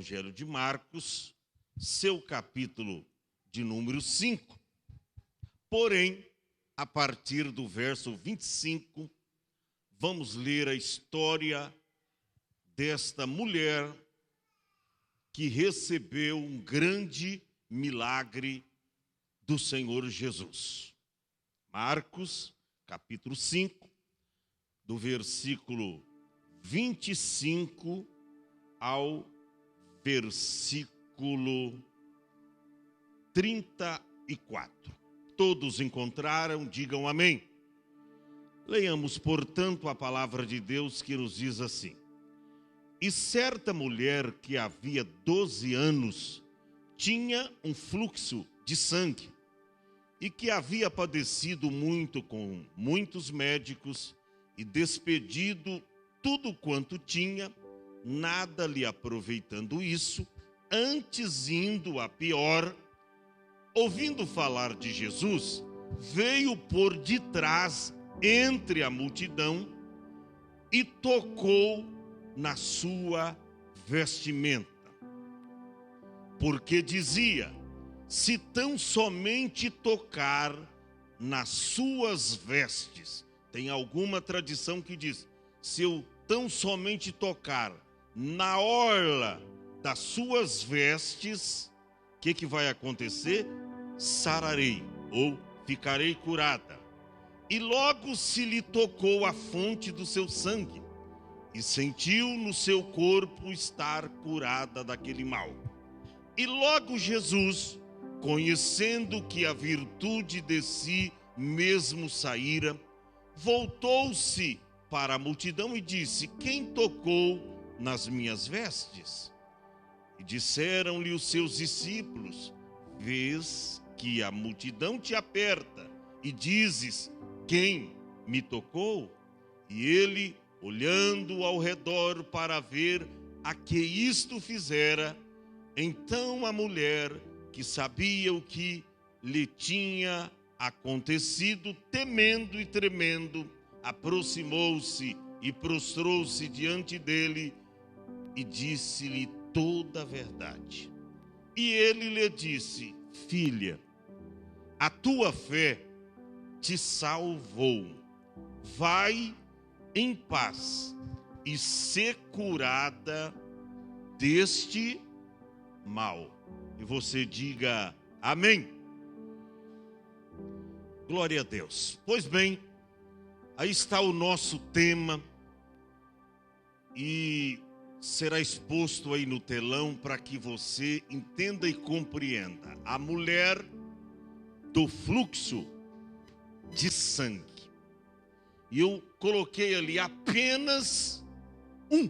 Evangelho de Marcos, seu capítulo de número 5. Porém, a partir do verso 25, vamos ler a história desta mulher que recebeu um grande milagre do Senhor Jesus. Marcos, capítulo 5, do versículo 25 ao versículo 34. Todos encontraram? Digam amém. Leiamos, portanto, a palavra de Deus que nos diz assim: E certa mulher que havia 12 anos tinha um fluxo de sangue e que havia padecido muito com muitos médicos e despedido tudo quanto tinha, nada lhe aproveitando isso, antes indo a pior, ouvindo falar de Jesus, veio por detrás entre a multidão e tocou na sua vestimenta. Porque dizia: se tão somente tocar nas suas vestes. Tem alguma tradição que diz: se eu tão somente tocar na orla das suas vestes, o que vai acontecer? Sararei, ou ficarei curada. E logo se lhe tocou a fonte do seu sangue, e sentiu no seu corpo estar curada daquele mal. E logo Jesus, conhecendo que a virtude de si mesmo saíra, voltou-se para a multidão e disse: quem tocou nas minhas vestes? E disseram-lhe os seus discípulos: vês que a multidão te aperta e dizes: quem me tocou? E ele, olhando ao redor para ver a que isto fizera, então a mulher, que sabia o que lhe tinha acontecido, temendo e tremendo, aproximou-se e prostrou-se diante dele e disse-lhe toda a verdade. E ele lhe disse: filha, a tua fé te salvou. Vai em paz e ser curada deste mal. E você diga amém. Glória a Deus. Pois bem, aí está o nosso tema e será exposto aí no telão para que você entenda e compreenda. A mulher do fluxo de sangue. E eu coloquei ali apenas um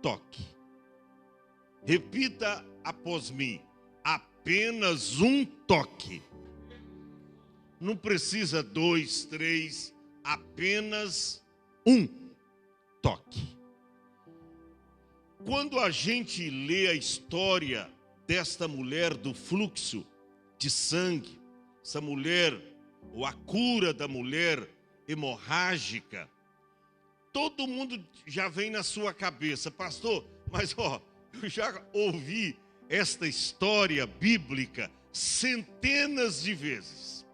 toque. Repita após mim: apenas um toque. Não precisa 2, 3, apenas um toque. Quando a gente lê a história desta mulher do fluxo de sangue, essa mulher, ou a cura da mulher hemorrágica, todo mundo já vem na sua cabeça: pastor, mas eu já ouvi esta história bíblica centenas de vezes.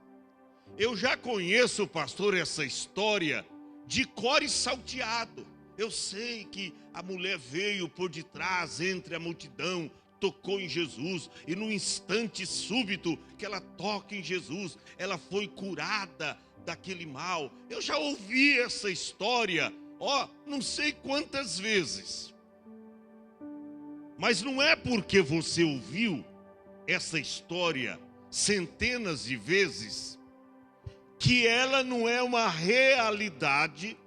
Eu já conheço, pastor, essa história de cor e salteado. Eu sei que a mulher veio por detrás entre a multidão, tocou em Jesus, e no instante súbito que ela toca em Jesus, ela foi curada daquele mal. Eu já ouvi essa história, não sei quantas vezes. Mas não é porque você ouviu essa história centenas de vezes que ela não é uma realidade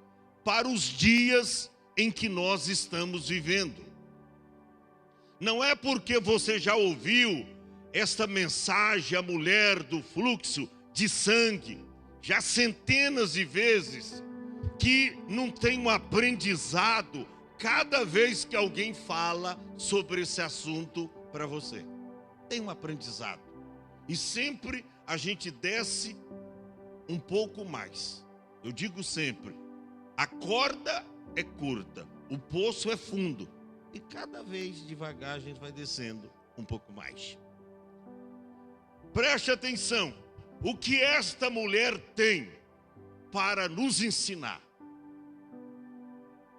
para os dias em que nós estamos vivendo. Não é porque você já ouviu esta mensagem, a mulher do fluxo de sangue, já centenas de vezes, que não tem um aprendizado cada vez que alguém fala sobre esse assunto para você. Tem um aprendizado. E sempre a gente desce um pouco mais. Eu digo sempre: a corda é curta, o poço é fundo. E cada vez devagar a gente vai descendo um pouco mais. Preste atenção, o que esta mulher tem para nos ensinar?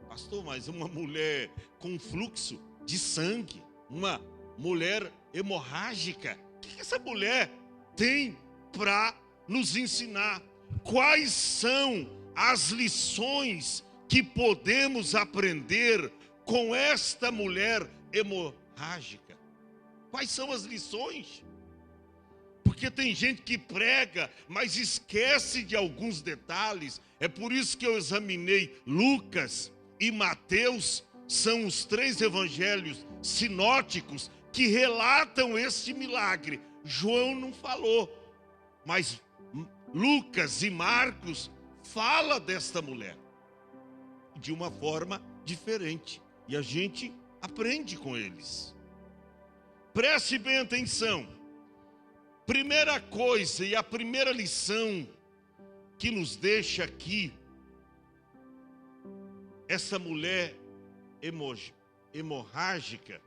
Pastor, mas uma mulher com fluxo de sangue, uma mulher hemorrágica, o que essa mulher tem para nos ensinar? Quais são as lições que podemos aprender com esta mulher hemorrágica? Quais são as lições? Porque tem gente que prega, mas esquece de alguns detalhes. É por isso que eu examinei Lucas e Mateus, são os 3 evangelhos sinóticos que relatam este milagre. João não falou, mas Lucas e Marcos falam desta mulher de uma forma diferente. E a gente aprende com eles. Preste bem atenção. Primeira coisa e a primeira lição que nos deixa aqui, essa mulher hemorrágica,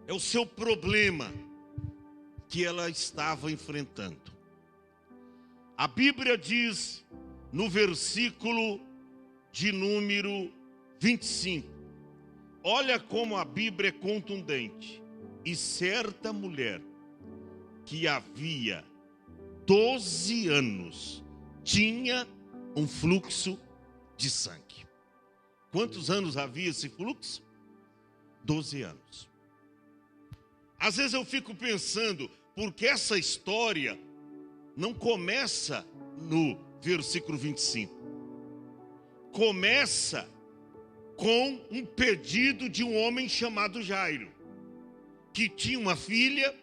é o seu problema que ela estava enfrentando. A Bíblia diz no versículo de número 25, olha como a Bíblia é contundente. E certa mulher que havia 12 anos tinha um fluxo de sangue. Quantos anos havia esse fluxo? 12 anos. Às vezes eu fico pensando, porque essa história não começa no versículo 25. Começa com um pedido de um homem chamado Jairo, que tinha uma filha,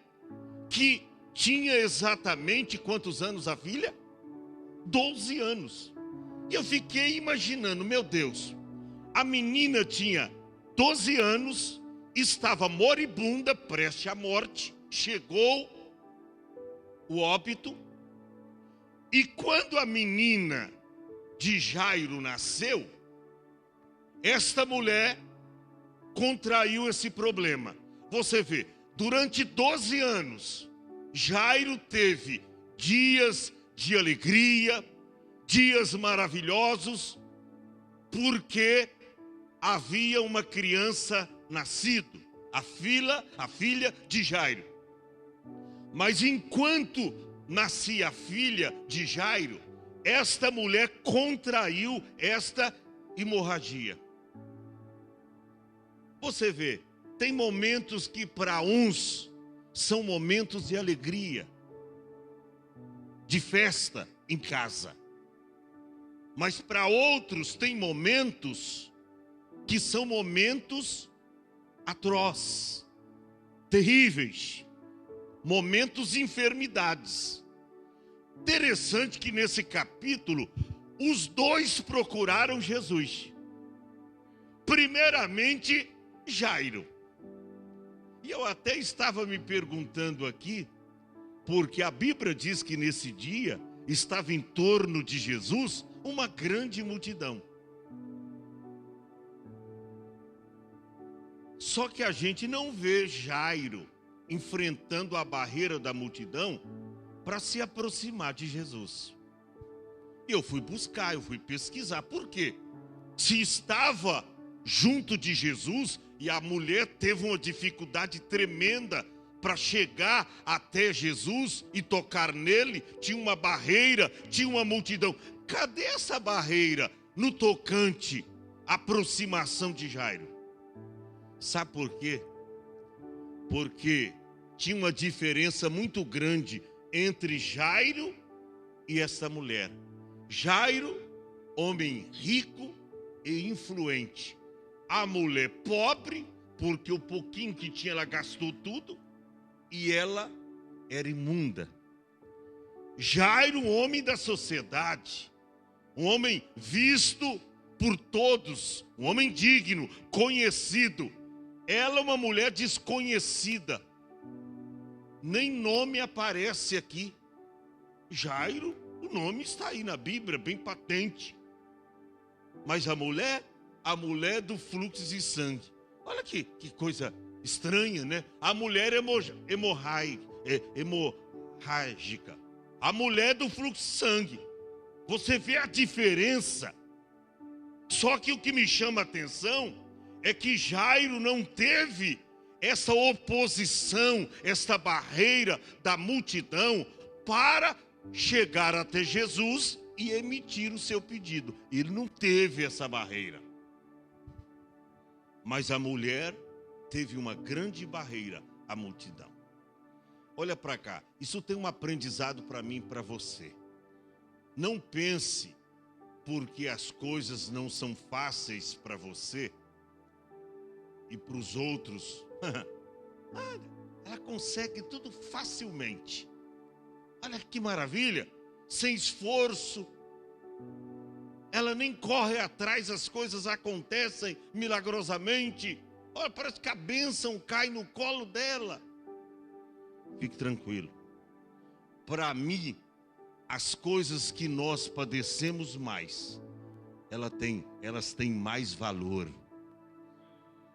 que tinha exatamente quantos anos a filha? 12 anos. E eu fiquei imaginando, meu Deus, a menina tinha 12 anos, estava moribunda, prestes à morte, chegou o óbito, e quando a menina de Jairo nasceu, esta mulher contraiu esse problema. Você vê, durante 12 anos, Jairo teve dias de alegria, dias maravilhosos, porque havia uma criança nascido, a filha de Jairo. Mas enquanto nascia a filha de Jairo, esta mulher contraiu esta hemorragia. Você vê, tem momentos que para uns são momentos de alegria, de festa em casa. Mas para outros tem momentos que são momentos atrozes, terríveis, momentos de enfermidades. Interessante que nesse capítulo, os dois procuraram Jesus. Primeiramente, Jairo. E eu até estava me perguntando aqui, porque a Bíblia diz que nesse dia estava em torno de Jesus uma grande multidão. Só que a gente não vê Jairo enfrentando a barreira da multidão para se aproximar de Jesus. E eu fui buscar, eu fui pesquisar. Por quê? Se estava junto de Jesus e a mulher teve uma dificuldade tremenda para chegar até Jesus e tocar nele, tinha uma barreira, tinha uma multidão. Cadê essa barreira no tocante à aproximação de Jairo? Sabe por quê? Porque tinha uma diferença muito grande entre Jairo e essa mulher. Jairo, homem rico e influente. A mulher pobre, porque o pouquinho que tinha ela gastou tudo, e ela era imunda. Jairo, um homem da sociedade, um homem visto por todos, um homem digno, conhecido. Ela, uma mulher desconhecida, nem nome aparece aqui. Jairo, o nome está aí na Bíblia, bem patente. Mas a mulher do fluxo de sangue, Olha que coisa estranha, né? A mulher hemorrágica. A mulher do fluxo de sangue. Você vê a diferença. Só que o que me chama a atenção é que Jairo não teve essa oposição, essa barreira da multidão para chegar até Jesus e emitir o seu pedido. Ele não teve essa barreira. Mas a mulher teve uma grande barreira, a multidão. Olha para cá, isso tem um aprendizado para mim e para você. Não pense, porque as coisas não são fáceis para você e para os outros, ela consegue tudo facilmente. Olha que maravilha, sem esforço. Ela nem corre atrás, as coisas acontecem milagrosamente. Olha, parece que a bênção cai no colo dela. Fique tranquilo. Para mim, as coisas que nós padecemos mais, elas têm mais valor.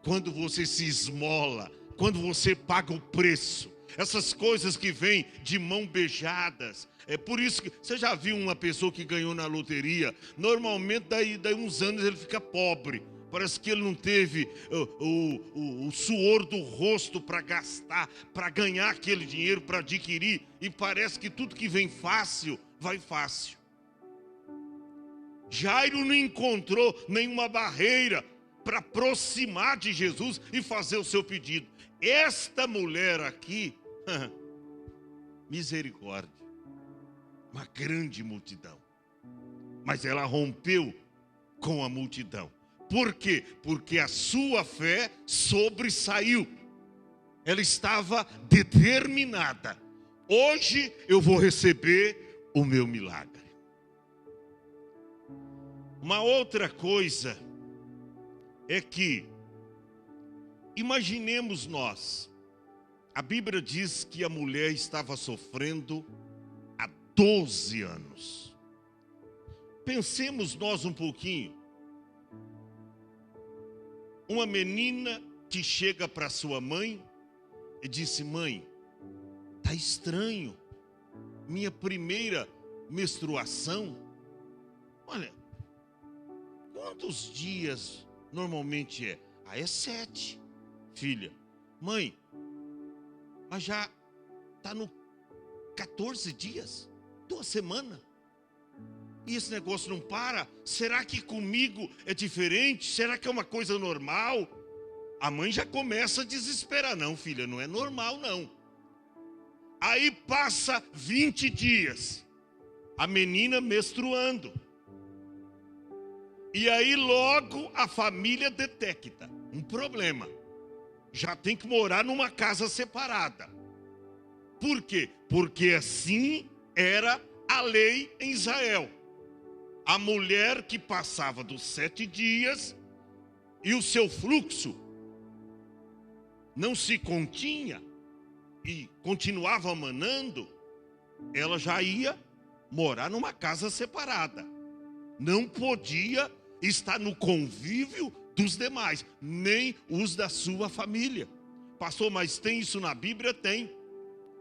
Quando você se esmola, quando você paga o preço, essas coisas que vêm de mão beijadas. É por isso que você já viu uma pessoa que ganhou na loteria, normalmente daí uns anos ele fica pobre. Parece que ele não teve o suor do rosto para gastar, para ganhar aquele dinheiro, para adquirir. E parece que tudo que vem fácil, vai fácil. Jairo não encontrou nenhuma barreira para aproximar de Jesus e fazer o seu pedido. Esta mulher aqui, misericórdia, uma grande multidão. Mas ela rompeu com a multidão. Por quê? Porque a sua fé sobressaiu. Ela estava determinada. Hoje eu vou receber o meu milagre. Uma outra coisa é que, imaginemos nós, a Bíblia diz que a mulher estava sofrendo há 12 anos. Pensemos nós um pouquinho. Uma menina que chega para sua mãe e disse: mãe, tá estranho, minha primeira menstruação. Olha, quantos dias normalmente é? É 7, filha. Mãe, mas já está no 14 dias, 2 semanas. E esse negócio não para? Será que comigo é diferente? Será que é uma coisa normal? A mãe já começa a desesperar. Não, filha, não é normal não. Aí passa 20 dias, a menina menstruando. E aí logo a família detecta um problema. Já tem que morar numa casa separada. Por quê? Porque assim era a lei em Israel. A mulher que passava dos 7 dias e o seu fluxo não se continha e continuava manando, ela já ia morar numa casa separada. Não podia estar no convívio dos demais, nem os da sua família. Pastor, mas tem isso na Bíblia? Tem.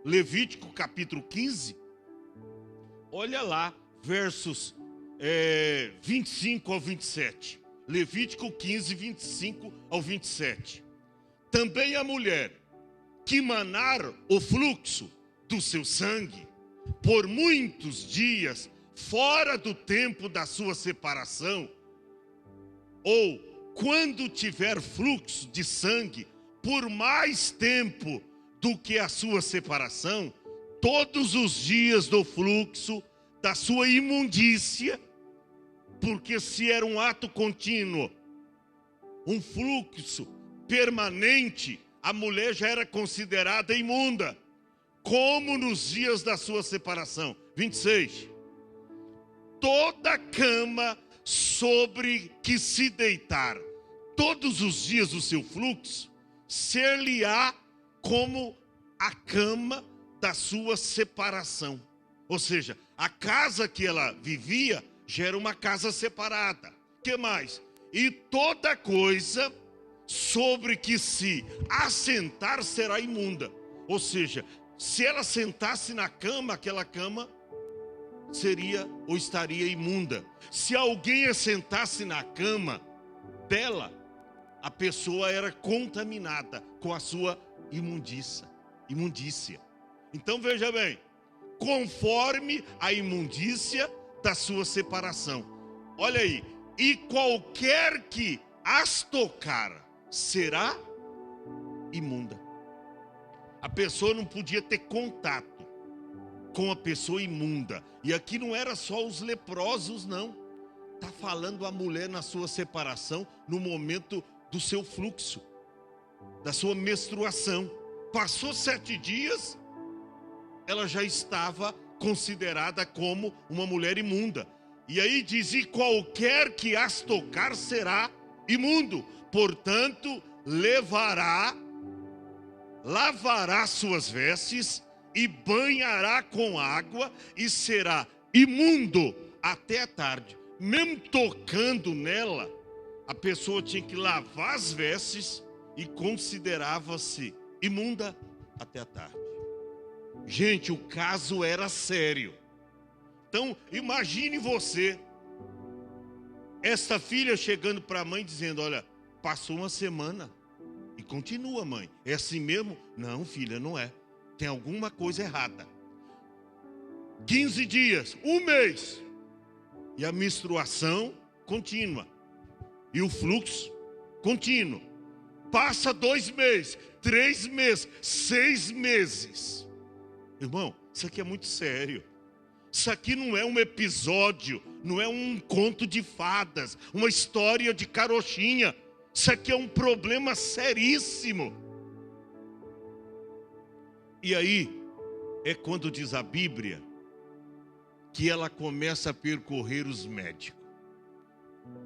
Levítico capítulo 15. Olha lá, versos 25 ao 27. Levítico 15, 25 ao 27. Também a mulher que manar o fluxo do seu sangue por muitos dias fora do tempo da sua separação, ou quando tiver fluxo de sangue por mais tempo do que a sua separação, todos os dias do fluxo da sua imundícia, porque se era um ato contínuo, um fluxo permanente, a mulher já era considerada imunda, como nos dias da sua separação. 26. Toda cama sobre que se deitar todos os dias o seu fluxo, ser-lhe-á como a cama da sua separação. Ou seja, a casa que ela vivia já era uma casa separada. Que mais? E toda coisa sobre que se assentar será imunda. Ou seja, se ela sentasse na cama, aquela cama seria ou estaria imunda. Se alguém assentasse na cama dela, a pessoa era contaminada com a sua imundícia. Então veja bem, conforme a imundícia da sua separação. Olha aí, e qualquer que as tocar será imunda. A pessoa não podia ter contato com a pessoa imunda. E aqui não era só os leprosos, não. Está falando a mulher na sua separação, no momento do seu fluxo, da sua menstruação. Passou 7 dias, ela já estava considerada como uma mulher imunda. E aí diz, e qualquer que as tocar será imundo. Portanto, lavará suas vestes e banhará com água e será imundo até a tarde. Mesmo tocando nela, a pessoa tinha que lavar as vestes e considerava-se imunda até a tarde. Gente, o caso era sério. Então, imagine você, esta filha chegando para a mãe dizendo, olha, passou uma semana e continua, mãe. É assim mesmo? Não, filha, não é. Tem alguma coisa errada. 15 dias, 1 mês. E a menstruação contínua. E o fluxo contínuo. Passa 2 meses, 3 meses, 6 meses. Irmão, isso aqui é muito sério. Isso aqui não é um episódio, não é um conto de fadas, uma história de carochinha. Isso aqui é um problema seríssimo. E aí, é quando diz a Bíblia, que ela começa a percorrer os médicos.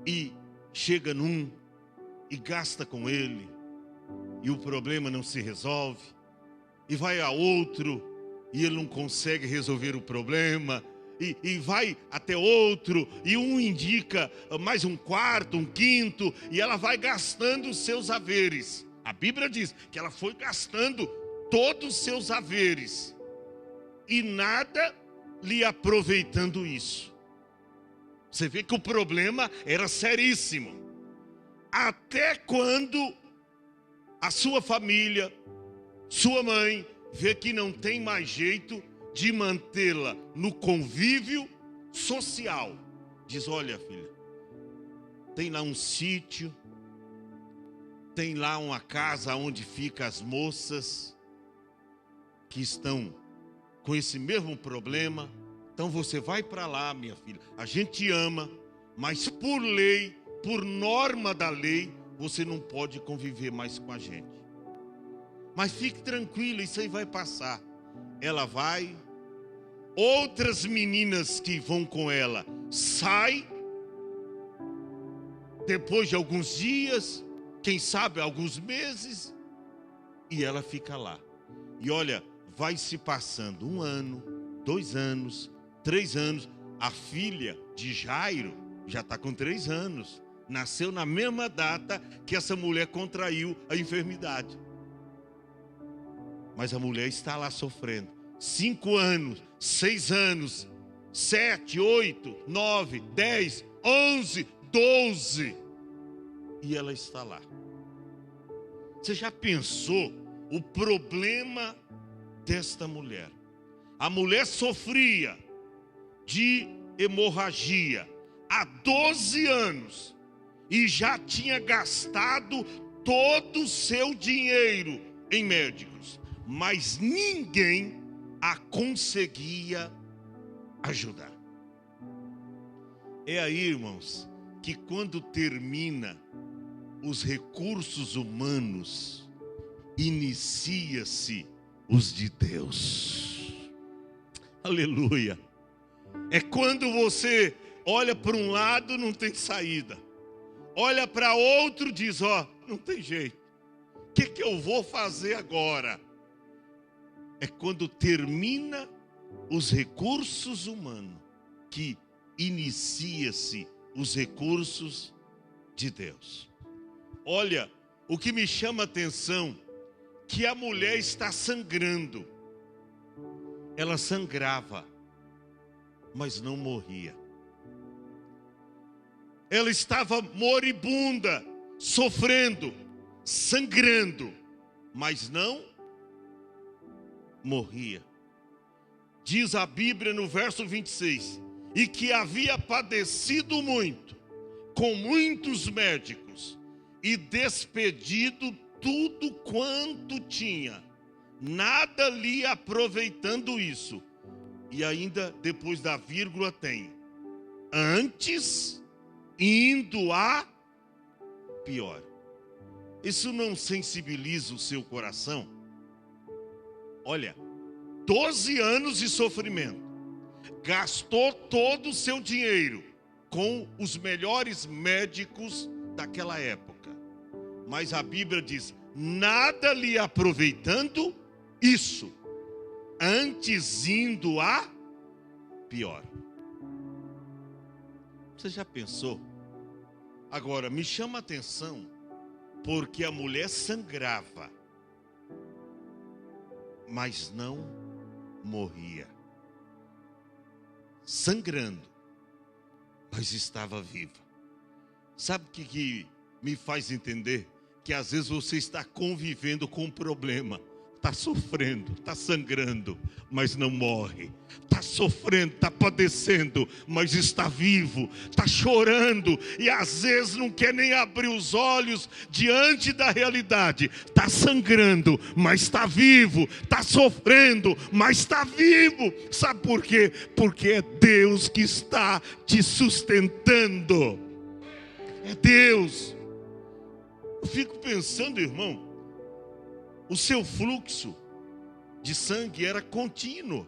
E chega num, e gasta com ele, e o problema não se resolve. E vai a outro, e ele não consegue resolver o problema. E vai até outro, e um indica mais um quarto, um quinto, e ela vai gastando os seus haveres. A Bíblia diz que ela foi gastando todos os seus haveres, e nada lhe aproveitando isso. Você vê que o problema era seríssimo. Até quando a sua família, sua mãe, vê que não tem mais jeito de mantê-la no convívio social. Diz, olha filha, tem lá um sítio, tem lá uma casa onde ficam as moças que estão com esse mesmo problema. Então você vai para lá, minha filha. A gente ama, mas por lei, por norma da lei, você não pode conviver mais com a gente. Mas fique tranquila, isso aí vai passar. Ela vai, outras meninas que vão com ela saem, depois de alguns dias, quem sabe alguns meses, e ela fica lá. E olha, vai se passando 1 ano, 2 anos, 3 anos. A filha de Jairo já está com 3 anos. Nasceu na mesma data que essa mulher contraiu a enfermidade. Mas a mulher está lá sofrendo. 5 anos, 6 anos, 7, 8, 9, 10, 11, 12. E ela está lá. Você já pensou o problema desta mulher? A mulher sofria de hemorragia há 12 anos e já tinha gastado todo o seu dinheiro em médicos, mas ninguém a conseguia ajudar. É aí, irmãos, que quando termina os recursos humanos, inicia-se os de Deus. Aleluia. É quando você olha para um lado, não tem saída. Olha para outro, diz, não tem jeito. O que eu vou fazer agora? É quando termina os recursos humanos que inicia-se os recursos de Deus. Olha, O que me chama a atenção, que a mulher está sangrando. Ela sangrava, mas não morria. Ela estava moribunda, sofrendo, sangrando, mas não morria. Diz a Bíblia no verso 26, e que havia padecido muito, com muitos médicos, e despedido tudo quanto tinha, nada lhe aproveitando isso. E ainda depois da vírgula tem, antes indo a pior. Isso não sensibiliza o seu coração? Olha, 12 anos de sofrimento, gastou todo o seu dinheiro com os melhores médicos daquela época, mas a Bíblia diz, nada lhe aproveitando isso, antes indo a pior. Você já pensou? Agora, me chama a atenção, porque a mulher sangrava, mas não morria. Sangrando, mas estava viva. Sabe o que me faz entender? Que às vezes você está convivendo com um problema, está sofrendo, está sangrando, mas não morre. Está sofrendo, está padecendo, mas está vivo. Está chorando e às vezes não quer nem abrir os olhos diante da realidade. Está sangrando, mas está vivo. Está sofrendo, mas está vivo. Sabe por quê? Porque é Deus que está te sustentando. É Deus. Eu fico pensando, irmão, o seu fluxo de sangue era contínuo.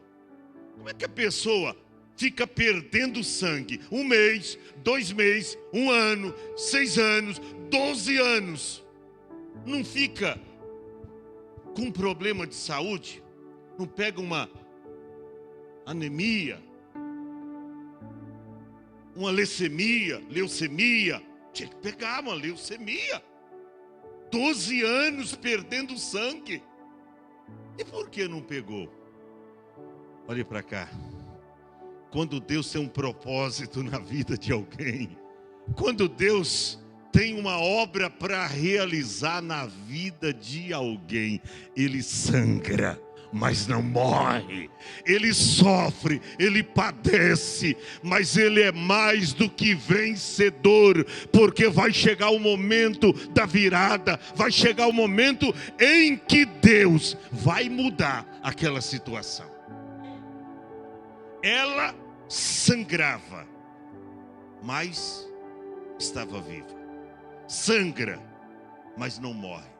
Como é que a pessoa fica perdendo sangue? 1 mês, 2 meses, 1 ano, 6 anos, 12 anos. Não fica com problema de saúde? Não pega uma anemia, uma leucemia? Tinha que pegar uma leucemia. 12 anos perdendo sangue. E por que não pegou? Olhe para cá. Quando Deus tem um propósito na vida de alguém, quando Deus tem uma obra para realizar na vida de alguém, Ele sangra, mas não morre. Ele sofre, ele padece, mas ele é mais do que vencedor, porque vai chegar o momento da virada, vai chegar o momento em que Deus vai mudar aquela situação. Ela sangrava, mas estava viva. Sangra, mas não morre.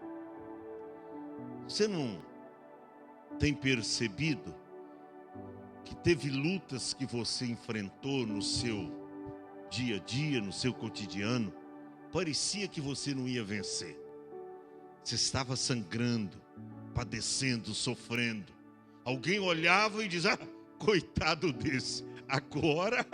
Você não tem percebido que teve lutas que você enfrentou no seu dia a dia, no seu cotidiano? Parecia que você não ia vencer. Você estava sangrando, padecendo, sofrendo. Alguém olhava e dizia, coitado desse, agora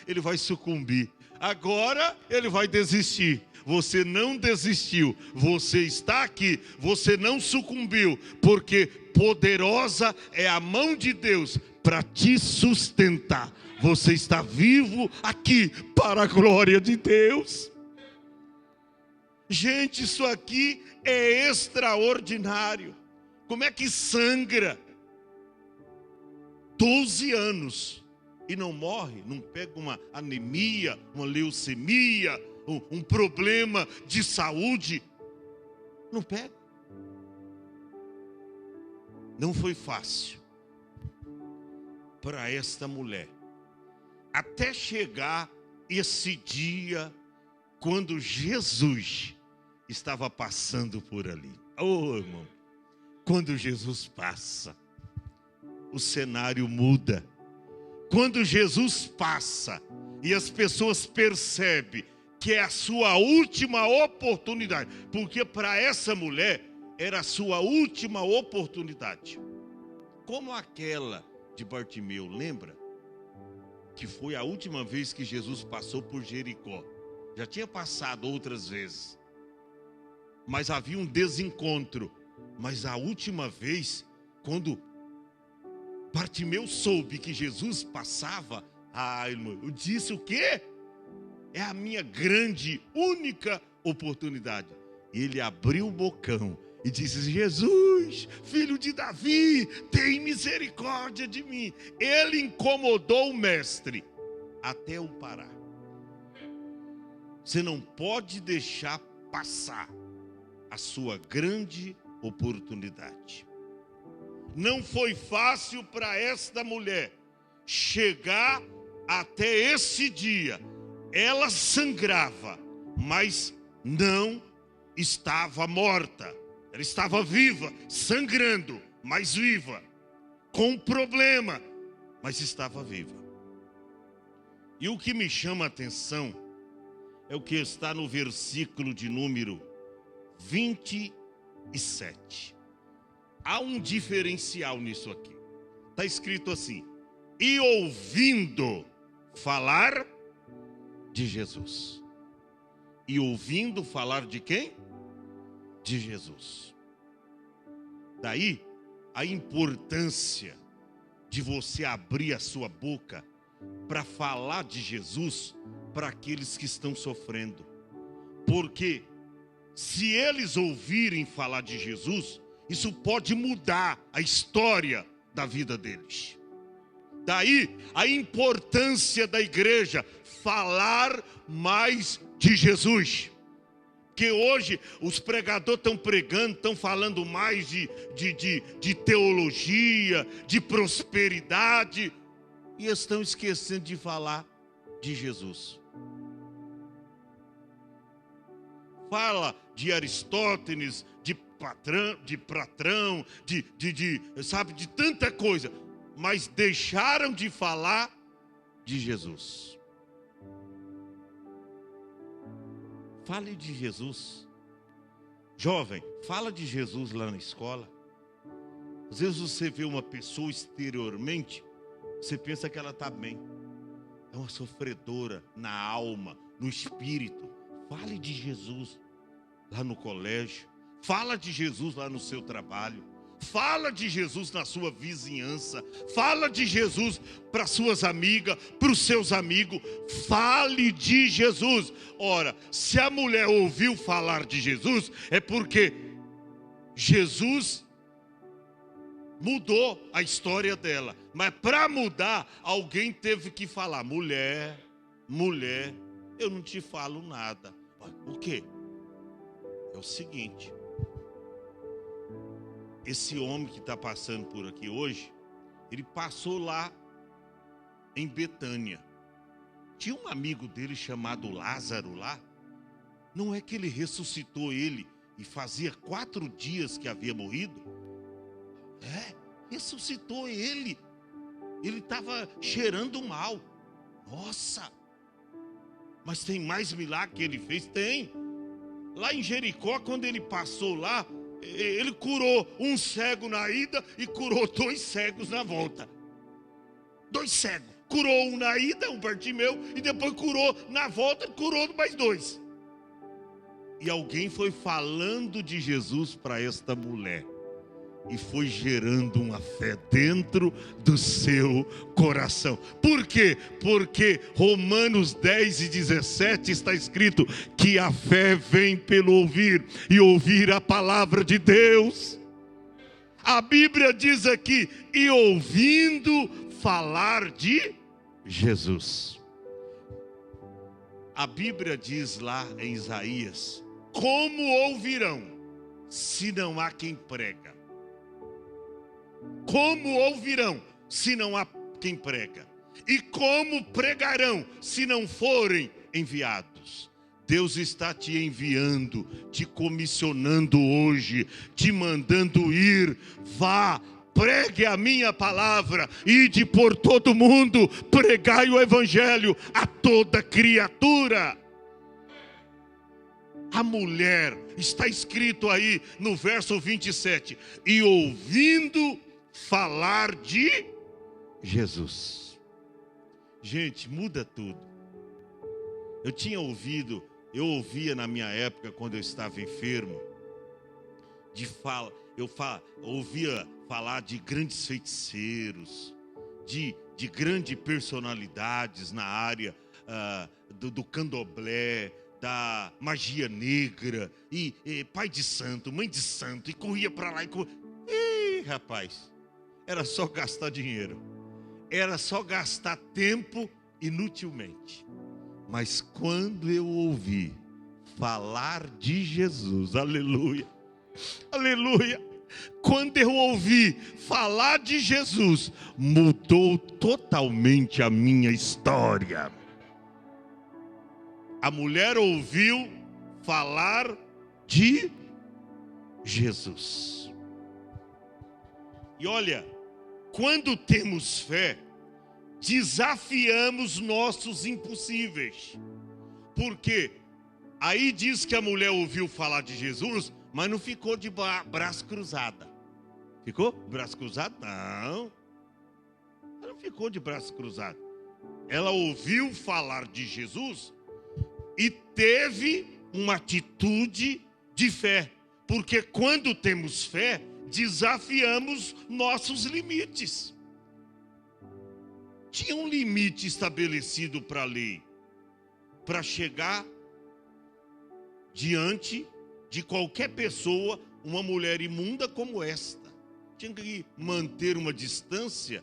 ele vai sucumbir, agora ele vai desistir. Você não desistiu, você está aqui, você não sucumbiu, porque poderosa é a mão de Deus para te sustentar. Você está vivo aqui para a glória de Deus. Gente, isso aqui é extraordinário. Como é que sangra 12 anos e não morre, não pega uma anemia, uma leucemia, um problema de saúde? Não pega. Não foi fácil para esta mulher, até chegar esse dia, quando Jesus estava passando por ali. Oh, irmão, quando Jesus passa, o cenário muda. Quando Jesus passa e as pessoas percebem que é a sua última oportunidade, porque para essa mulher era a sua última oportunidade. Como aquela de Bartimeu, lembra? Que foi a última vez que Jesus passou por Jericó. Já tinha passado outras vezes. mas havia um desencontro. Mas a última vez, quando Bartimeu soube que Jesus passava, irmão, eu disse o quê? É a minha grande, única oportunidade. E ele abriu o bocão e disse: Jesus, filho de Davi, tem misericórdia de mim. Ele incomodou o mestre até o parar. Você não pode deixar passar a sua grande oportunidade. Não foi fácil para esta mulher chegar até esse dia. Ela sangrava, mas não estava morta. Ela estava viva, sangrando, mas viva. Com problema, mas estava viva. E o que me chama a atenção é o que está no versículo de número 27. Há um diferencial nisso aqui. Está escrito assim: e ouvindo falar de Jesus. E ouvindo falar de quem? De Jesus. Daí a importância de você abrir a sua boca para falar de Jesus para aqueles que estão sofrendo. Porque se eles ouvirem falar de Jesus, isso pode mudar a história da vida deles. Daí a importância da igreja falar mais de Jesus. Porque hoje os pregadores estão pregando, estão falando mais de teologia, de prosperidade, e estão esquecendo de falar de Jesus. Fala de Aristóteles, de Platão, sabe, de tanta coisa, mas deixaram de falar de Jesus. Fale de Jesus. Jovem, fala de Jesus lá na escola. Às vezes você vê uma pessoa exteriormente, você pensa que ela está bem. É uma sofredora na alma, no espírito. Fale de Jesus lá no colégio. Fala de Jesus lá no seu trabalho. Fala de Jesus na sua vizinhança. Fala de Jesus para suas amigas, para os seus amigos. Fale de Jesus. Ora, se a mulher ouviu falar de Jesus, é porque Jesus mudou a história dela. Mas para mudar, alguém teve que falar: mulher, eu não te falo nada. O quê? É o seguinte: esse homem que está passando por aqui hoje, ele passou lá em Betânia. Tinha um amigo dele chamado Lázaro lá. Não é que ele ressuscitou ele e fazia 4 dias que havia morrido? Ressuscitou ele. Ele estava cheirando mal. Nossa! Mas tem mais milagre que ele fez? Tem. Lá em Jericó, quando ele passou lá, ele curou um cego na ida e curou 2 cegos na volta. 2 cegos. Curou um na ida, um Bartimeu, e depois curou na volta, curou mais 2. E alguém foi falando de Jesus para esta mulher. E foi gerando uma fé dentro do seu coração. Por quê? Porque Romanos 10:17 está escrito que a fé vem pelo ouvir, e ouvir a palavra de Deus. A Bíblia diz aqui: e ouvindo falar de Jesus. A Bíblia diz lá em Isaías: como ouvirão, se não há quem prega? Como ouvirão, se não há quem prega? E como pregarão, se não forem enviados? Deus está te enviando, te comissionando hoje, te mandando ir. Vá, pregue a minha palavra, ide por todo mundo, pregai o evangelho a toda criatura. A mulher, está escrito aí no verso 27, e ouvindo falar de Jesus. Gente, muda tudo. Eu tinha ouvido Eu ouvia na minha época, quando eu estava enfermo, ouvia falar de grandes feiticeiros, de grandes personalidades na área do candomblé, da magia negra, e pai de santo, mãe de santo, e corria para lá e corria. Ih, rapaz, era só gastar dinheiro, era só gastar tempo inutilmente. Mas quando eu ouvi falar de Jesus, aleluia, aleluia, quando eu ouvi falar de Jesus, mudou totalmente a minha história. A mulher ouviu falar de Jesus. E olha, quando temos fé, desafiamos nossos impossíveis. Porque aí diz que a mulher ouviu falar de Jesus, mas não ficou de braço cruzado. Ficou? Braço cruzado? Não. Ela não ficou de braço cruzado. Ela ouviu falar de Jesus e teve uma atitude de fé. Porque quando temos fé, desafiamos nossos limites. Tinha um limite estabelecido para a lei, para chegar diante de qualquer pessoa, uma mulher imunda como esta. Tinha que manter uma distância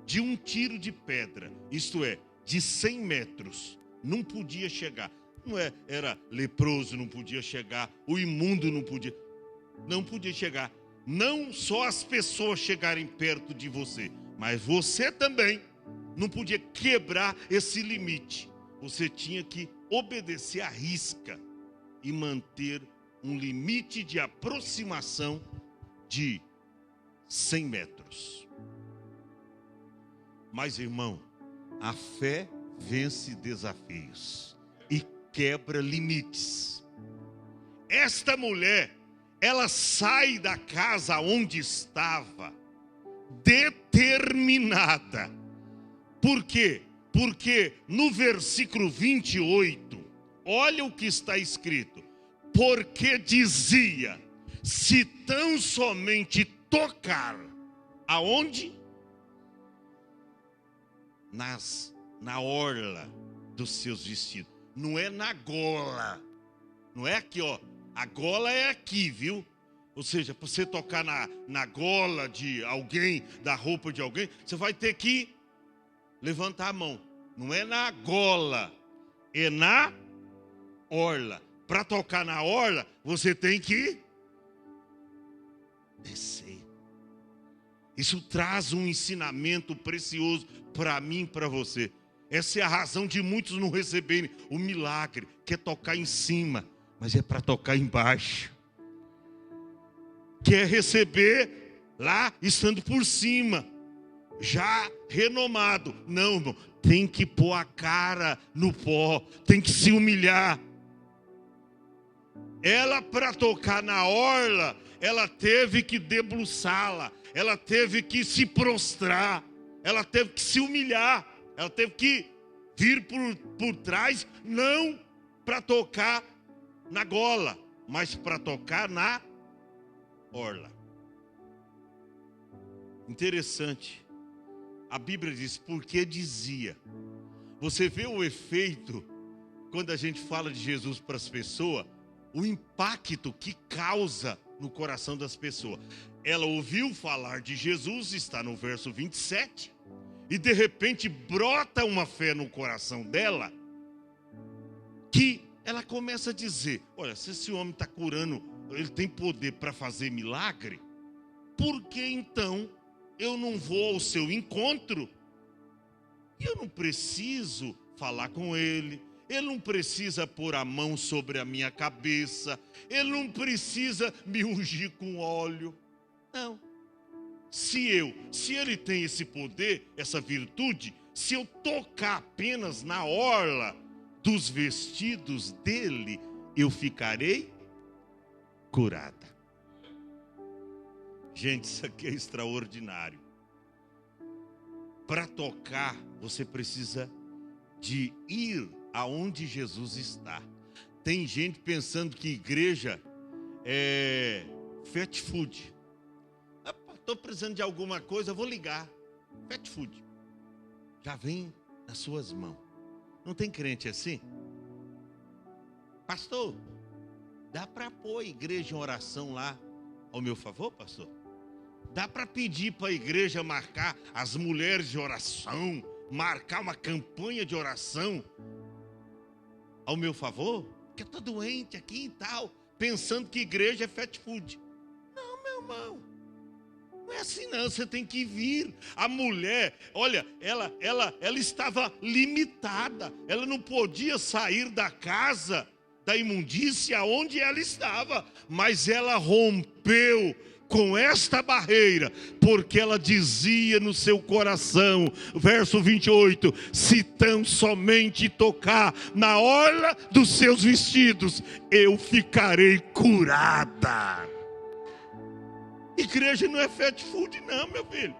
de um tiro de pedra, isto é, de 100 metros. Não podia chegar. Era leproso, não podia chegar. O imundo não podia chegar. Não só as pessoas chegarem perto de você, mas você também não podia quebrar esse limite. Você tinha que obedecer à risca e manter um limite de aproximação de 100 metros. Mas, irmão, a fé vence desafios e quebra limites. Esta mulher, ela sai da casa onde estava determinada. Por quê? Porque no versículo 28, olha o que está escrito. Porque dizia, se tão somente tocar, aonde? Na orla dos seus vestidos. Não é na gola. Não é aqui, ó. A gola é aqui, viu? Ou seja, para você tocar na gola de alguém, da roupa de alguém, você vai ter que levantar a mão. Não é na gola, é na orla. Para tocar na orla, você tem que descer. Isso traz um ensinamento precioso para mim e para você. Essa é a razão de muitos não receberem o milagre, que é tocar em cima, mas é para tocar embaixo. Quer receber lá, estando por cima, já renomado. Não, irmão, tem que pôr a cara no pó, tem que se humilhar. Ela, para tocar na orla, ela teve que debruçá-la, ela teve que se prostrar, ela teve que se humilhar, ela teve que vir por trás, não para tocar na gola, mas para tocar na orla. Interessante. A Bíblia diz, porque dizia. Você vê o efeito, quando a gente fala de Jesus para as pessoas, o impacto que causa no coração das pessoas. Ela ouviu falar de Jesus, está no verso 27, e de repente brota uma fé no coração dela, que ela começa a dizer, olha, se esse homem está curando, ele tem poder para fazer milagre, por que então eu não vou ao seu encontro? E eu não preciso falar com ele, ele não precisa pôr a mão sobre a minha cabeça, ele não precisa me ungir com óleo. Não. Se ele tem esse poder, essa virtude, se eu tocar apenas na orla dos vestidos dele, eu ficarei curada. Gente, isso aqui é extraordinário. Para tocar, você precisa de ir aonde Jesus está. Tem gente pensando que igreja é fast food. Estou precisando de alguma coisa, vou ligar. Fast food. Já vem nas suas mãos. Não tem crente assim? Pastor, dá para pôr a igreja em oração lá ao meu favor, pastor? Dá para pedir para a igreja marcar as mulheres de oração, marcar uma campanha de oração ao meu favor? Porque eu estou doente aqui e tal, pensando que igreja é fast food. Não, meu irmão, não é assim não, você tem que vir. A mulher, olha, ela estava limitada, ela não podia sair da casa da imundícia onde ela estava, mas ela rompeu com esta barreira, porque ela dizia no seu coração, verso 28, se tão somente tocar na orla dos seus vestidos, eu ficarei curada. Igreja não é fast food não, meu filho.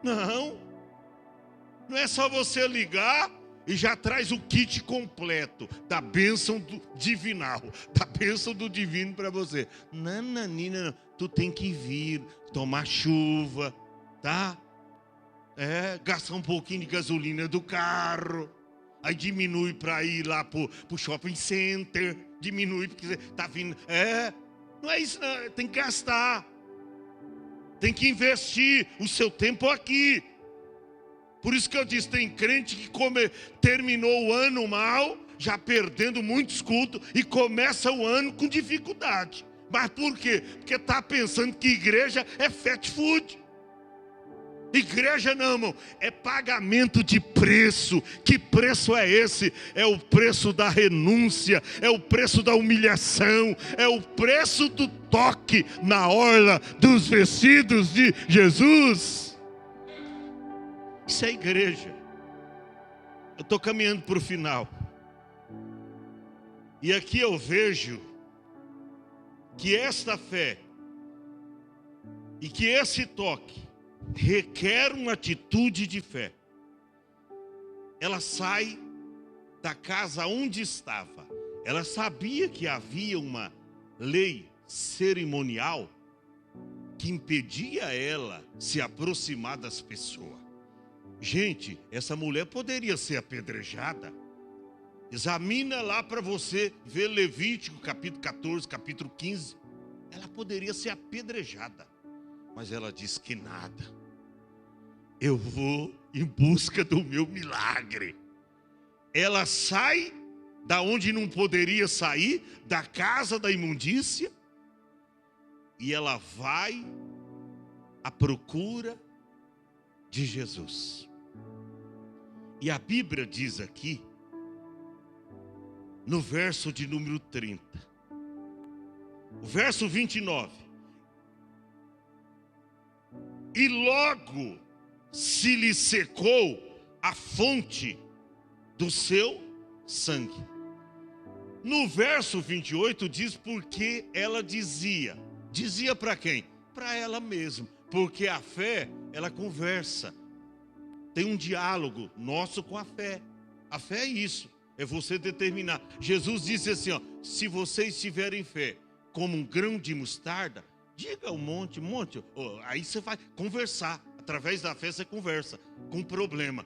Não é só você ligar e já traz o kit completo da bênção do divinal, da bênção do divino para você. Nananina, tu tem que vir, tomar chuva, tá? Gastar um pouquinho de gasolina do carro. Aí diminui para ir lá pro shopping center. Diminui porque você tá vindo. Não é isso não, tem que gastar. Tem que investir o seu tempo aqui. Por isso que eu disse, tem crente que terminou o ano mal, já perdendo muitos cultos, e começa o ano com dificuldade. Mas por quê? Porque está pensando que igreja é fast food. Igreja não, irmão, é pagamento de preço. Que preço é esse? É o preço da renúncia, é o preço da humilhação, é o preço do toque na orla dos vestidos de Jesus. Isso é igreja. Eu estou caminhando para o final. E aqui eu vejo que esta fé e que esse toque requer uma atitude de fé. Ela sai da casa onde estava. Ela sabia que havia uma lei cerimonial que impedia ela se aproximar das pessoas. Gente, essa mulher poderia ser apedrejada. Examina lá para você ver Levítico, capítulo 14, capítulo 15. Ela poderia ser apedrejada. Mas ela diz que nada. Eu vou em busca do meu milagre. Ela sai da onde não poderia sair, da casa da imundícia. E ela vai à procura de Jesus. E a Bíblia diz aqui, no verso de número 30, o verso 29, e logo se lhe secou a fonte do seu sangue. No verso 28 diz porque ela dizia para quem? Para ela mesma, porque a fé, ela conversa. Tem um diálogo nosso com a fé. A fé é isso, é você determinar. Jesus disse assim, se vocês tiverem fé como um grão de mostarda, diga ao monte, aí você vai conversar. Através da fé você conversa com o problema.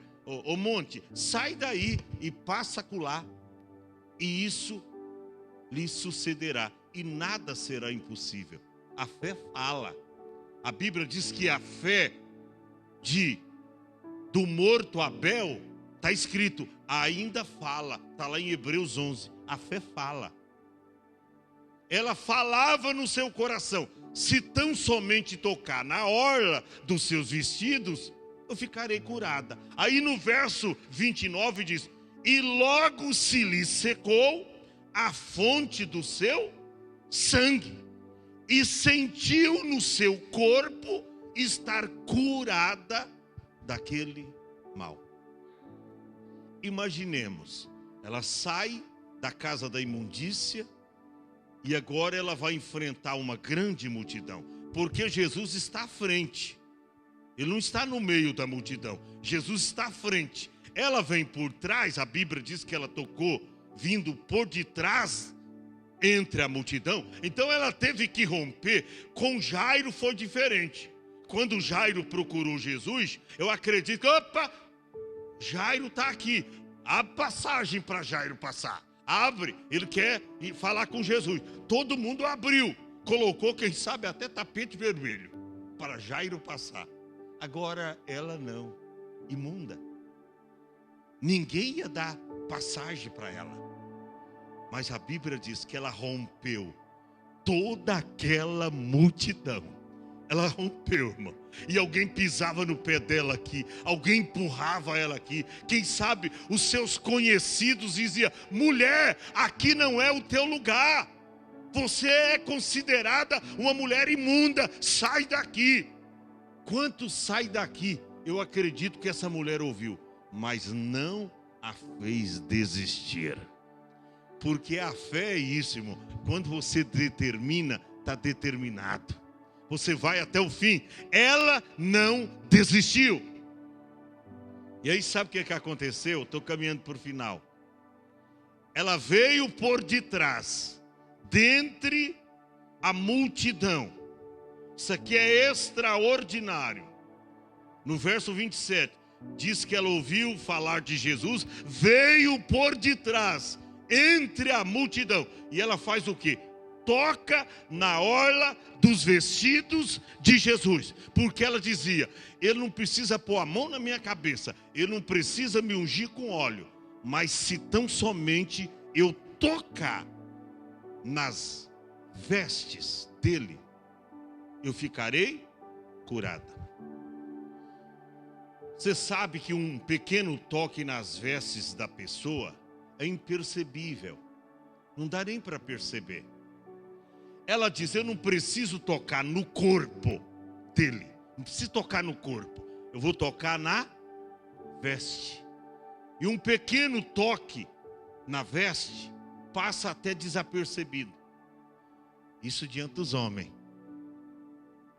Monte, sai daí e passa acolá, e isso lhe sucederá, e nada será impossível. A fé fala. A Bíblia diz que a fé do morto Abel, está escrito, ainda fala, está lá em Hebreus 11, a fé fala. Ela falava no seu coração, se tão somente tocar na orla dos seus vestidos, eu ficarei curada. Aí no verso 29 diz, e logo se lhe secou a fonte do seu sangue, e sentiu no seu corpo estar curada daquele mal. Imaginemos, ela sai da casa da imundícia e agora ela vai enfrentar uma grande multidão, porque Jesus está à frente. Ele não está no meio da multidão, Jesus está à frente. ela vem por trás, a Bíblia diz que ela tocou vindo por detrás entre a multidão. Então ela teve que romper. Com Jairo foi diferente. Quando Jairo procurou Jesus, eu acredito que, opa, Jairo está aqui. Abre passagem para Jairo passar. Abre, ele quer ir falar com Jesus. Todo mundo abriu. Colocou, quem sabe, até tapete vermelho para Jairo passar. Agora ela não, imunda. Ninguém ia dar passagem para ela. Mas a Bíblia diz que ela rompeu toda aquela multidão. Ela rompeu, irmão. E alguém pisava no pé dela aqui. Alguém empurrava ela aqui. Quem sabe os seus conhecidos diziam: mulher, aqui não é o teu lugar. Você é considerada uma mulher imunda. Sai daqui. Quanto sai daqui? Eu acredito que essa mulher ouviu. Mas não a fez desistir. Porque a fé é isso, irmão. Quando você determina, está determinado. Você vai até o fim. Ela não desistiu. E aí sabe o que aconteceu? Estou caminhando para o final. Ela veio por detrás, dentre a multidão. Isso aqui é extraordinário. No verso 27, diz que ela ouviu falar de Jesus, veio por detrás, entre a multidão. E ela faz o quê? Toca na orla dos vestidos de Jesus. Porque ela dizia: ele não precisa pôr a mão na minha cabeça, ele não precisa me ungir com óleo, mas se tão somente eu tocar nas vestes dele, eu ficarei curada. Você sabe que um pequeno toque nas vestes da pessoa é imperceptível. Não dá nem para perceber. Ela diz: eu não preciso tocar no corpo dele. Não preciso tocar no corpo. Eu vou tocar na veste. E um pequeno toque na veste passa até desapercebido. Isso diante dos homens.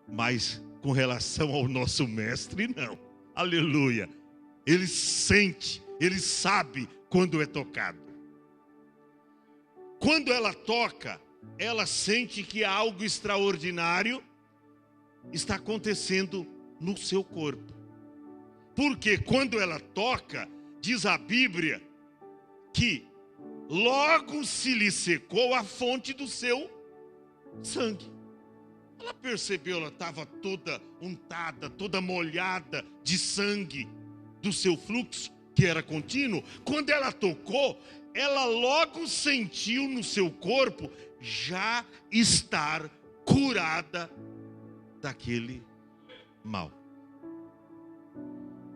Mas com relação ao nosso mestre, não. Aleluia. Ele sente, ele sabe quando é tocado. Quando ela toca, ela sente que algo extraordinário está acontecendo no seu corpo. Porque quando ela toca, diz a Bíblia, que logo se lhe secou a fonte do seu sangue. Ela percebeu, ela estava toda untada, toda molhada de sangue do seu fluxo, que era contínuo. Quando ela tocou, ela logo sentiu no seu corpo já estar curada daquele mal.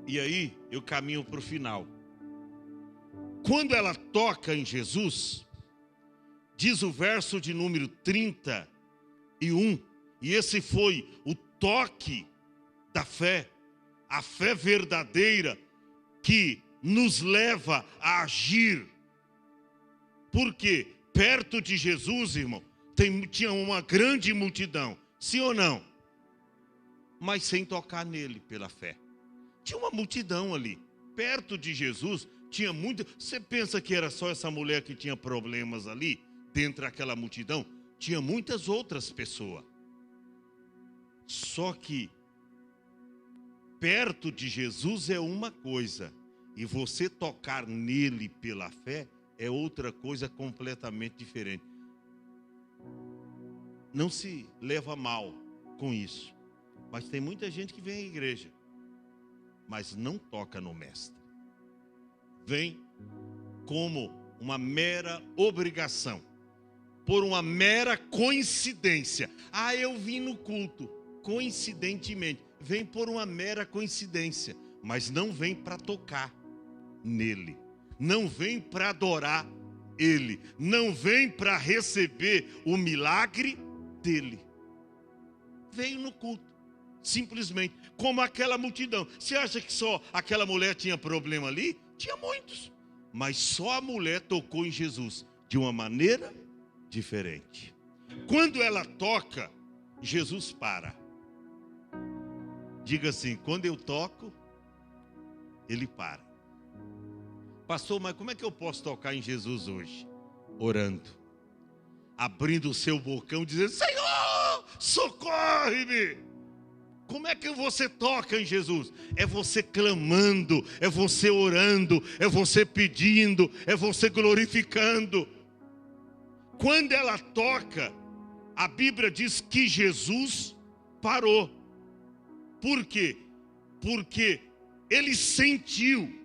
E aí eu caminho para o final. Quando ela toca em Jesus, diz o verso de número 31, e esse foi o toque da fé, a fé verdadeira que nos leva a agir. Porque perto de Jesus, irmão, tinha uma grande multidão, sim ou não? Mas sem tocar nele pela fé. Tinha uma multidão ali, perto de Jesus, tinha muita. Você pensa que era só essa mulher que tinha problemas ali, dentro daquela multidão? Tinha muitas outras pessoas. Só que perto de Jesus é uma coisa, e você tocar nele pela fé é outra coisa completamente diferente. Não se leva mal com isso, mas tem muita gente que vem à igreja, mas não toca no mestre. Vem como uma mera obrigação, por uma mera coincidência. Ah, eu vim no culto, coincidentemente. Vem por uma mera coincidência, mas não vem para tocar nele. Não vem para adorar ele. Não vem para receber o milagre dele. Veio no culto, simplesmente, como aquela multidão. Você acha que só aquela mulher tinha problema ali? Tinha muitos. Mas só a mulher tocou em Jesus de uma maneira diferente. Quando ela toca, Jesus para. Diga assim: quando eu toco, ele para. Pastor, mas como é que eu posso tocar em Jesus hoje? Orando, abrindo o seu bocão, dizendo: Senhor, socorre-me. Como é que você toca em Jesus? É você clamando, é você orando, é você pedindo, é você glorificando. Quando ela toca, a Bíblia diz que Jesus parou. Por quê? Porque ele sentiu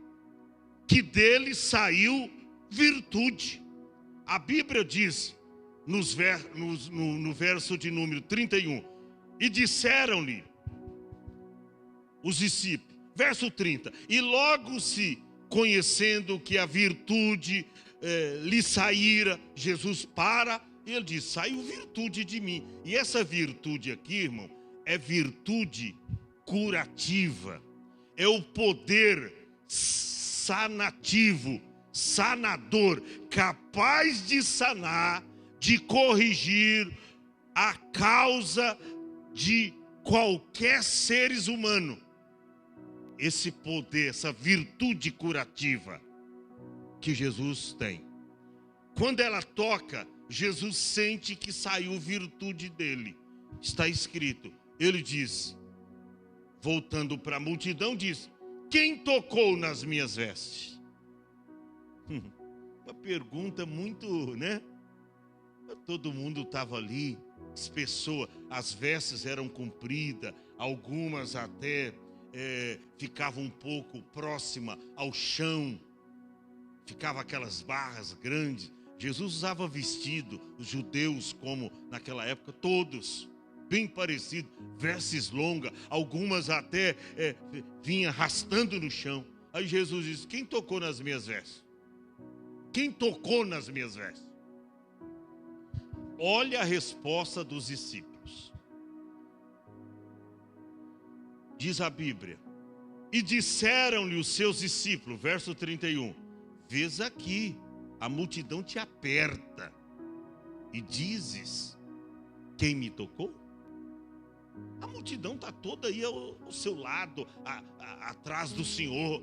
que dele saiu virtude. A Bíblia diz, no verso de número 31, e disseram-lhe os discípulos, verso 30, e logo se conhecendo que a virtude lhe saíra, Jesus para, e ele diz: saiu virtude de mim. E essa virtude aqui, irmão, é virtude curativa, é o poder sanativo, sanador, capaz de sanar, de corrigir a causa de qualquer seres humano. Esse poder, essa virtude curativa que Jesus tem. Quando ela toca, Jesus sente que saiu virtude dele. Está escrito, ele diz, voltando para a multidão, diz: quem tocou nas minhas vestes? Uma pergunta muito, né? Todo mundo estava ali, as pessoas, as vestes eram compridas, algumas até ficavam um pouco próxima ao chão, ficava aquelas barras grandes. Jesus usava vestido, os judeus, como naquela época, todos bem parecidos, vestes longas, algumas até vinham arrastando no chão. Aí Jesus disse: quem tocou nas minhas vestes? Quem tocou nas minhas vestes? Olha a resposta dos discípulos. Diz a Bíblia: e disseram-lhe os seus discípulos, verso 31, vês aqui, a multidão te aperta, e dizes: quem me tocou? A multidão está toda aí ao seu lado, atrás do Senhor.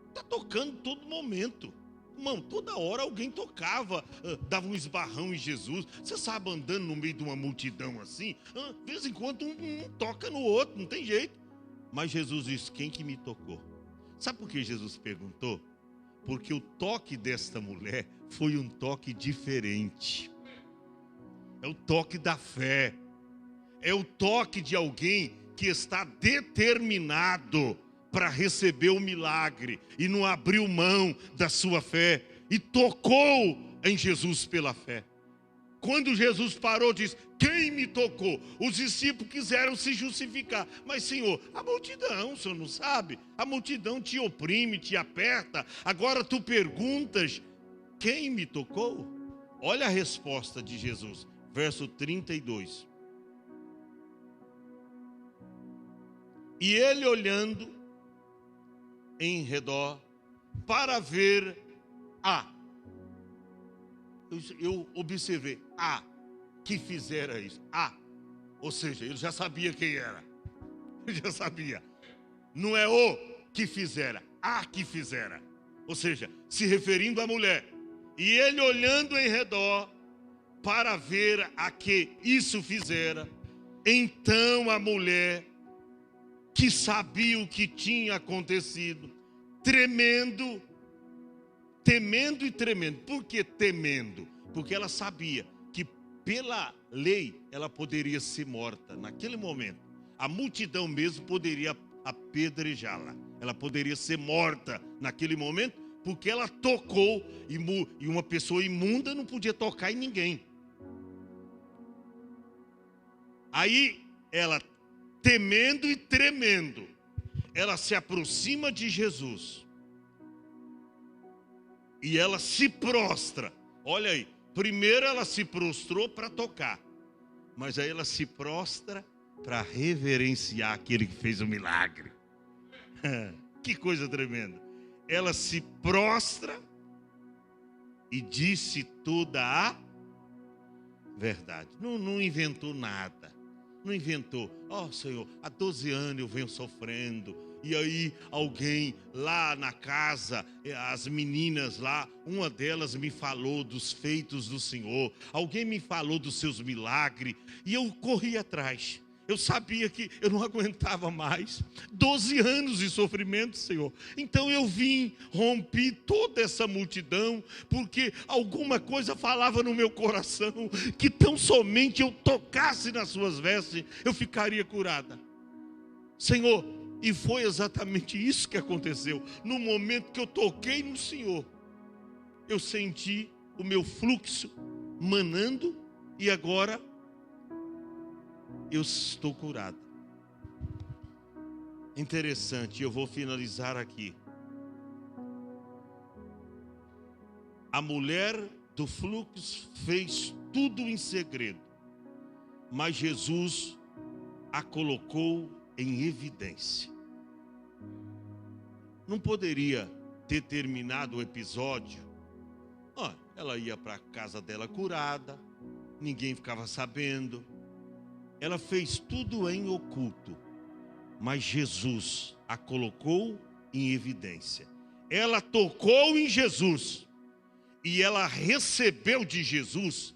Está tocando todo momento. Irmão, toda hora alguém tocava, dava um esbarrão em Jesus. Você sabe, andando no meio de uma multidão assim, de vez em quando um toca no outro, não tem jeito. Mas Jesus disse: quem que me tocou? Sabe por que Jesus perguntou? Porque o toque desta mulher foi um toque diferente. É o toque da fé. É o toque de alguém que está determinado para receber o milagre e não abriu mão da sua fé e tocou em Jesus pela fé. Quando Jesus parou, diz: quem me tocou? Os discípulos quiseram se justificar. Mas, Senhor, a multidão, o Senhor não sabe? A multidão te oprime, te aperta. Agora tu perguntas: quem me tocou? Olha a resposta de Jesus, verso 32. E ele, olhando em redor para ver eu observei que fizera isso. Ou seja, ele já sabia quem era. Ele já sabia. Não é o que fizera, que fizera. Ou seja, se referindo à mulher. E ele, olhando em redor para ver a que isso fizera, então a mulher, que sabia o que tinha acontecido, temendo e tremendo. Por que temendo? Porque ela sabia que pela lei ela poderia ser morta naquele momento. A multidão mesmo poderia apedrejá-la. Ela poderia ser morta naquele momento, porque ela tocou, e uma pessoa imunda não podia tocar em ninguém. Aí ela, temendo e tremendo, ela se aproxima de Jesus. E ela se prostra. Olha aí, primeiro ela se prostrou para tocar, mas aí ela se prostra para reverenciar aquele que fez o milagre. Que coisa tremenda. Ela se prostra e disse toda a verdade. Não inventou nada. Não inventou. Senhor, há 12 anos eu venho sofrendo. E aí alguém lá na casa, as meninas lá, uma delas me falou dos feitos do Senhor. Alguém me falou dos seus milagres. E eu corri atrás. Eu sabia que eu não aguentava mais. 12 anos de sofrimento, Senhor. Então eu vim, rompi toda essa multidão, porque alguma coisa falava no meu coração, que tão somente eu tocasse nas suas vestes, eu ficaria curada. Senhor, e foi exatamente isso que aconteceu. No momento que eu toquei no Senhor, eu senti o meu fluxo manando, e agora eu estou curado. Interessante, eu vou finalizar aqui. A mulher do fluxo fez tudo em segredo, mas Jesus a colocou em evidência. Não poderia ter terminado o episódio. Ela ia para a casa dela curada, ninguém ficava sabendo. Ela fez tudo em oculto, mas Jesus a colocou em evidência. Ela tocou em Jesus e ela recebeu de Jesus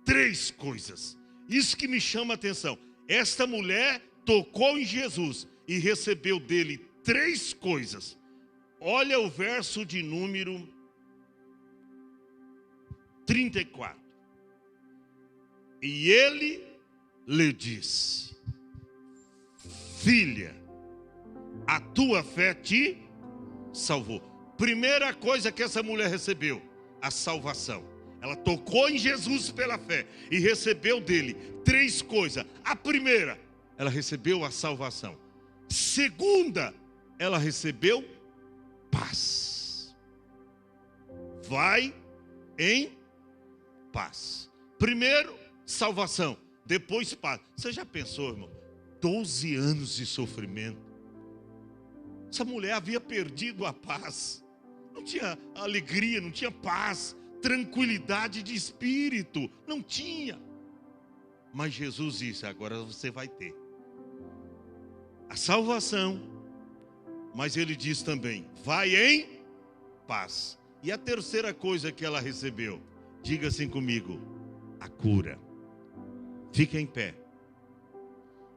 3 coisas. Isso que me chama a atenção. Esta mulher tocou em Jesus e recebeu dele 3 coisas. Olha o verso de número 34. E ele lhe disse: filha, a tua fé te salvou. Primeira coisa que essa mulher recebeu, a salvação. Ela tocou em Jesus pela fé e recebeu dele 3 coisas. A primeira, ela recebeu a salvação. Segunda, ela recebeu paz. Vai em paz. Primeiro, salvação. Depois paz. Você já pensou, irmão? 12 anos de sofrimento. Essa mulher havia perdido a paz. Não tinha alegria, não tinha paz, tranquilidade de espírito. Não tinha. Mas Jesus disse: agora você vai ter a salvação. Mas ele diz também: vai em paz. E a terceira coisa que ela recebeu, diga assim comigo: a cura. Fica em pé.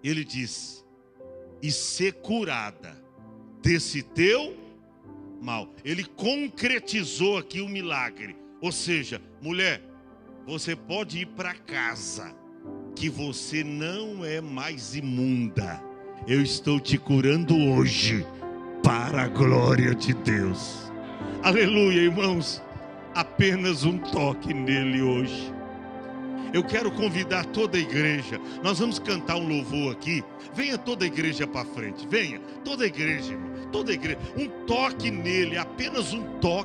Ele diz: e ser curada desse teu mal. Ele concretizou aqui o milagre. Ou seja, mulher, você pode ir para casa, que você não é mais imunda. Eu estou te curando hoje, para a glória de Deus. Aleluia, irmãos. Apenas um toque nele hoje. Eu quero convidar toda a igreja. Nós vamos cantar um louvor aqui. Venha toda a igreja para frente. Venha, toda a igreja, irmão. Toda a igreja. Um toque nele, apenas um toque.